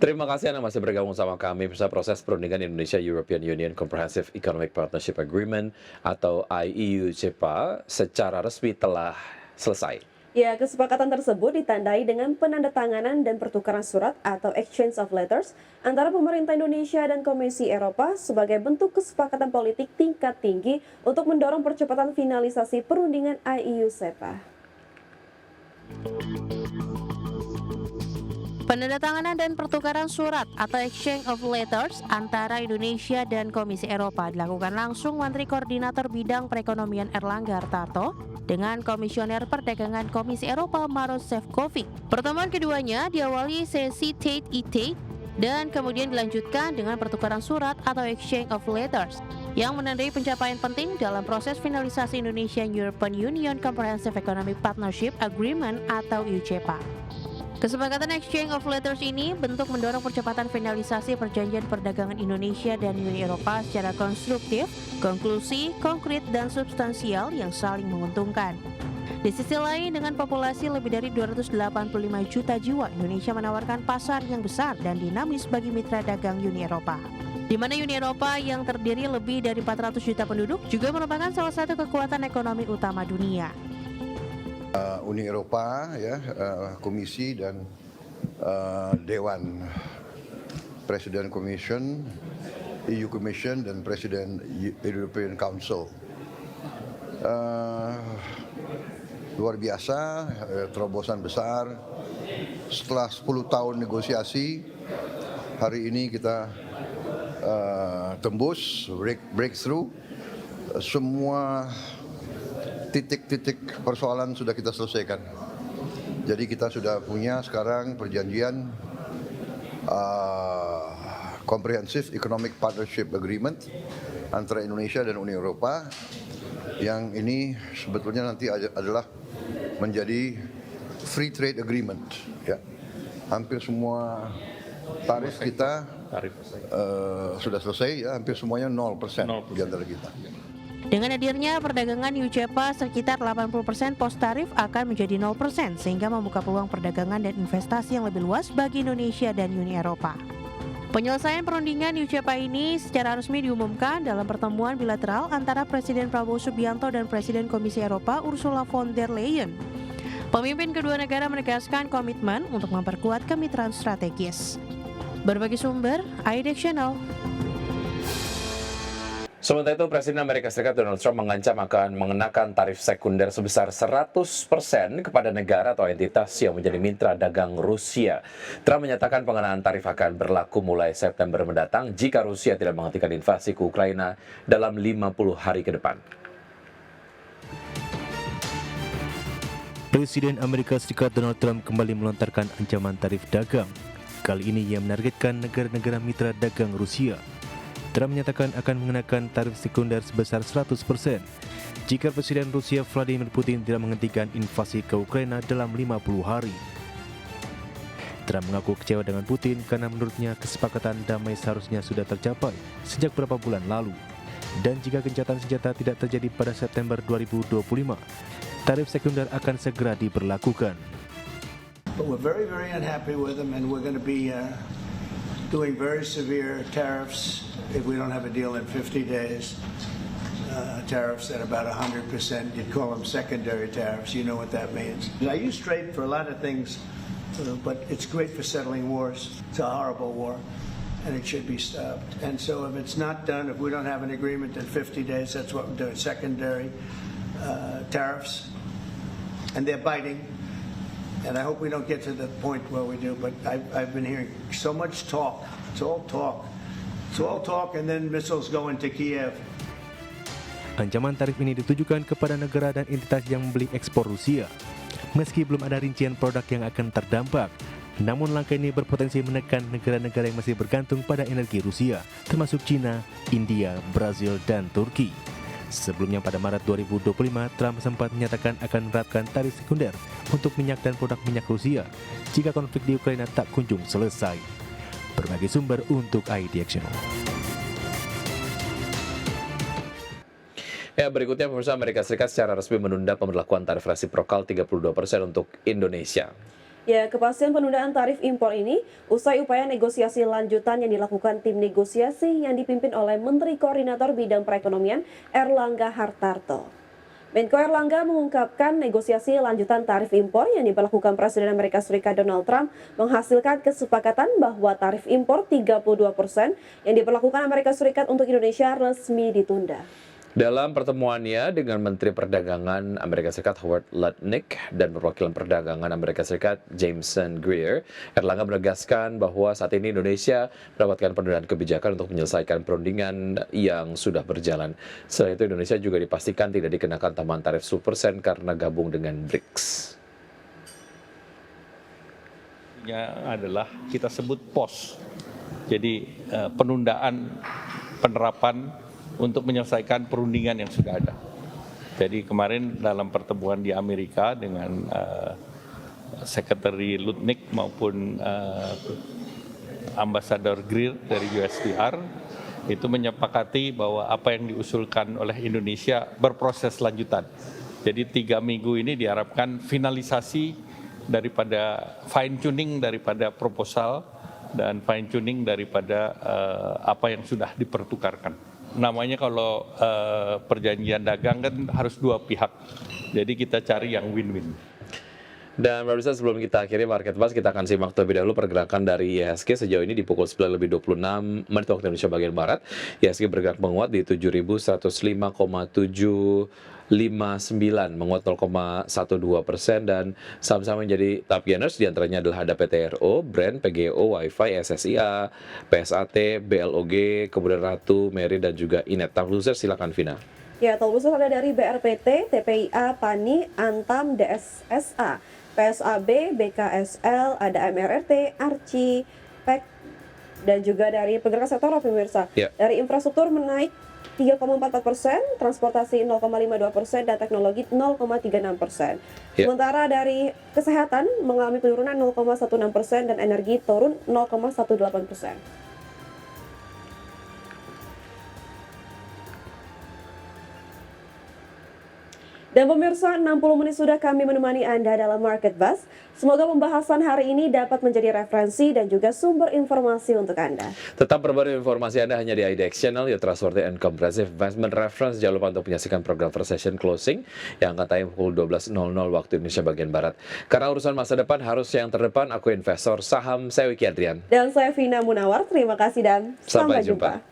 Terima kasih Anda masih bergabung sama kami. Bisa proses perundingan Indonesia-European Union Comprehensive Economic Partnership Agreement atau IEU-CEPA secara resmi telah selesai. Ya, kesepakatan tersebut ditandai dengan penandatanganan dan pertukaran surat atau exchange of letters antara pemerintah Indonesia dan Komisi Eropa sebagai bentuk kesepakatan politik tingkat tinggi untuk mendorong percepatan finalisasi perundingan IEU-CEPA. Penandatanganan dan pertukaran surat atau exchange of letters antara Indonesia dan Komisi Eropa dilakukan langsung Menteri Koordinator Bidang Perekonomian Erlangga Hartarto dengan Komisioner Perdagangan Komisi Eropa Maroš Šefčovič. Pertemuan keduanya diawali sesi Tate-Tate dan kemudian dilanjutkan dengan pertukaran surat atau exchange of letters yang menandai pencapaian penting dalam proses finalisasi Indonesia-European Union Comprehensive Economic Partnership Agreement atau IEU-CEPA. Kesepakatan exchange of letters ini bentuk mendorong percepatan finalisasi perjanjian perdagangan Indonesia dan Uni Eropa secara konstruktif, konklusi, konkret, dan substansial yang saling menguntungkan. Di sisi lain, dengan populasi lebih dari 285 juta jiwa, Indonesia menawarkan pasar yang besar dan dinamis bagi mitra dagang Uni Eropa. Di mana Uni Eropa yang terdiri lebih dari 400 juta penduduk juga merupakan salah satu kekuatan ekonomi utama dunia. Uni Eropa, Komisi dan Dewan Presiden Commission, EU Commission dan Presiden European Council. Luar biasa, terobosan besar. Setelah 10 tahun negosiasi, hari ini kita tembus, breakthrough. Semua titik-titik persoalan sudah kita selesaikan. Jadi kita sudah punya sekarang perjanjian Comprehensive Economic Partnership Agreement antara Indonesia dan Uni Eropa, yang ini sebetulnya nanti adalah menjadi free trade agreement. Ya. Hampir semua tarif kita sudah selesai, ya, hampir semuanya 0% di antara kita. Dengan hadirnya perdagangan IEU-CEPA, sekitar 80% pos tarif akan menjadi 0%, sehingga membuka peluang perdagangan dan investasi yang lebih luas bagi Indonesia dan Uni Eropa. Penyelesaian perundingan IEU-CEPA ini secara resmi diumumkan dalam pertemuan bilateral antara Presiden Prabowo Subianto dan Presiden Komisi Eropa Ursula von der Leyen. Pemimpin kedua negara menegaskan komitmen untuk memperkuat kemitraan strategis. Berbagai sumber, IDX Channel. Sementara itu, Presiden Amerika Serikat Donald Trump mengancam akan mengenakan tarif sekunder sebesar 100% kepada negara atau entitas yang menjadi mitra dagang Rusia. Trump menyatakan pengenaan tarif akan berlaku mulai September mendatang jika Rusia tidak menghentikan invasi ke Ukraina dalam 50 hari ke depan. Presiden Amerika Serikat Donald Trump kembali melontarkan ancaman tarif dagang. Kali ini ia menargetkan negara-negara mitra dagang Rusia. Trump menyatakan akan mengenakan tarif sekunder sebesar 100% jika Presiden Rusia Vladimir Putin tidak menghentikan invasi ke Ukraina dalam 50 hari. Trump mengaku kecewa dengan Putin karena menurutnya kesepakatan damai seharusnya sudah tercapai sejak beberapa bulan lalu. Dan jika gencatan senjata tidak terjadi pada September 2025, tarif sekunder akan segera diberlakukan. But we're very, very unhappy with them, and we're going to be doing very severe tariffs if we don't have a deal in 50 days. Tariffs at about 100%. You'd call them secondary tariffs. You know what that means. I use trade for a lot of things, but it's great for settling wars. It's a horrible war, and it should be stopped. And so if it's not done, if we don't have an agreement in 50 days, that's what we're doing, secondary tariffs. And they're biting. And I hope we don't get to the point where we do, but I've been hearing so much talk. It's all talk. It's all talk, and then missiles go into Kiev. Ancaman tarif ini ditujukan kepada negara dan entitas yang membeli ekspor Rusia. Meski belum ada rincian produk yang akan terdampak, namun langkah ini berpotensi menekan negara-negara yang masih bergantung pada energi Rusia, termasuk China, India, Brazil, dan Turki. Sebelumnya pada Maret 2025, Trump sempat menyatakan akan menerapkan tarif sekunder untuk minyak dan produk minyak Rusia jika konflik di Ukraina tak kunjung selesai. Berbagai sumber untuk IDX Channel. Ya, berikutnya pemirsa, Amerika Serikat secara resmi menunda pemberlakuan tarif resiprokal 32% untuk Indonesia. Ya, kepastian penundaan tarif impor ini usai upaya negosiasi lanjutan yang dilakukan tim negosiasi yang dipimpin oleh Menteri Koordinator Bidang Perekonomian Erlangga Hartarto. Menko Erlangga mengungkapkan negosiasi lanjutan tarif impor yang diberlakukan Presiden Amerika Serikat Donald Trump menghasilkan kesepakatan bahwa tarif impor 32% yang diberlakukan Amerika Serikat untuk Indonesia resmi ditunda. Dalam pertemuannya dengan Menteri Perdagangan Amerika Serikat Howard Lutnick dan perwakilan perdagangan Amerika Serikat Jameson Greer, Erlangga menegaskan bahwa saat ini Indonesia mendapatkan penundaan kebijakan untuk menyelesaikan perundingan yang sudah berjalan. Selain itu, Indonesia juga dipastikan tidak dikenakan tambahan tarif 10% karena gabung dengan BRICS. Adalah kita sebut POS, jadi penundaan penerapan untuk menyelesaikan perundingan yang sudah ada. Jadi kemarin dalam pertemuan di Amerika dengan Sekretari Lutnick maupun Ambasador Greer dari USTR itu menyepakati bahwa apa yang diusulkan oleh Indonesia berproses lanjutan. Jadi 3 minggu ini diharapkan finalisasi daripada fine tuning daripada proposal dan fine tuning daripada apa yang sudah dipertukarkan. Namanya kalau perjanjian dagang kan harus dua pihak, jadi kita cari yang win-win. Dan pemirsa, sebelum kita akhiri Market Buzz, kita akan simak terlebih dahulu pergerakan dari IHSG sejauh ini di pukul 9:26 waktu Indonesia bagian Barat. IHSG bergerak menguat di 7.105,759, menguat 0,12% dan saham-saham yang jadi top gainers diantaranya adalah ada PTRO, Brand, PGO, Wi-Fi, SSIA, PSAT, BLOG, kemudian Ratu, Meri dan juga Inet. Top loser silakan Vina. Ya, top loser ada dari BRPT, TPIA, PANI, Antam, DSSA, PSAB, BKSL, ada MRRT, Arci, PEK, dan juga dari pergerakan sektor pemirsa. Ya. Dari infrastruktur menaik 3,44%, transportasi 0,52% dan teknologi 0,36%. Ya. Sementara dari kesehatan mengalami penurunan 0,16% dan energi turun 0,18%. Dan pemirsa, 60 menit sudah kami menemani Anda dalam Market Buzz. Semoga pembahasan hari ini dapat menjadi referensi dan juga sumber informasi untuk Anda. Tetap perbarui informasi Anda hanya di IDX Channel, your trustworthy and comprehensive investment reference. Jangan lupa untuk menyaksikan program First Session Closing yang akan tayang pukul 12.00 waktu Indonesia bagian Barat. Karena urusan masa depan harus yang terdepan, aku investor saham, saya Wiki Adrian. Dan saya Vina Munawar, terima kasih dan sampai jumpa.